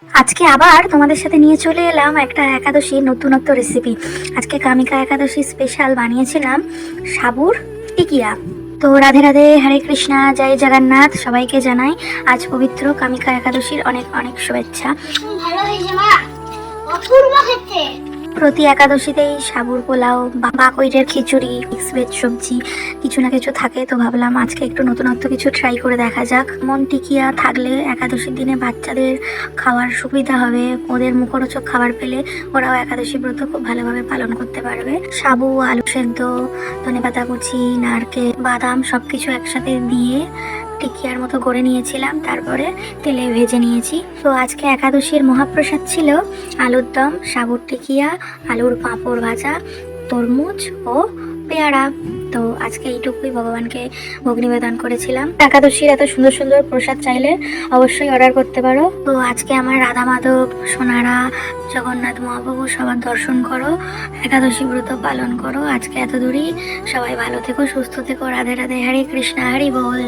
আজকে আবার তোমাদের সাথে নিয়ে চলে এলাম একটা একাদশীর নতুনত্ব রেসিপি। আজকে কামিকা একাদশী স্পেশাল বানিয়েছিলাম সাবুর টিকিয়া। তো রাধে রাধে, হরে কৃষ্ণা, জয় জগন্নাথ, সবাইকে জানাই আজ পবিত্র কামিকা একাদশীর অনেক অনেক শুভেচ্ছা। ভালো হয়েছে মা, অপূর্ব খেতে। প্রতি একাদশীতেই সাবুর পোলাও বা বাকইটের খিচুড়ি, মিক্স ভেজ সবজি কিছু না কিছু থাকে, তো ভাবলাম আজকে একটু নতুনত্ব কিছু ট্রাই করে দেখা যাক। মন টিকিয়া থাকলে একাদশীর দিনে বাচ্চাদের খাওয়ার সুবিধা হবে, ওদের মুখরোচক খাবার পেলে ওরাও একাদশী ব্রত খুব ভালোভাবে পালন করতে পারবে। সাবু, আলু সেদ্ধ, ধনেপাতা কুচি, নারকেল, বাদাম সবকিছু একসাথে দিয়ে টিকিয়ার মতো করে নিয়েছিলাম, তারপরে তেলে ভেজে নিয়েছি। তো আজকে একাদশীর মহাপ্রসাদ ছিল আলুর দম, সাবুর টিকিয়া, আলুর পাঁপড় ভাজা, তরমুজ ও পেয়ারা। তো আজকে এইটুকুই ভগবানকে ভোগ নিবেদন করেছিলাম। একাদশীর এত সুন্দর সুন্দর প্রসাদ চাইলে অবশ্যই অর্ডার করতে পারো। তো আজকে আমার রাধা মাধব, সোনারা, জগন্নাথ মহাপ্রভু সবার দর্শন করো, একাদশী ব্রত পালন করো। আজকে এত দূরই, সবাই ভালো থেকো, সুস্থ থেকো, রাধে রাধে, হরে কৃষ্ণা, হরি বল।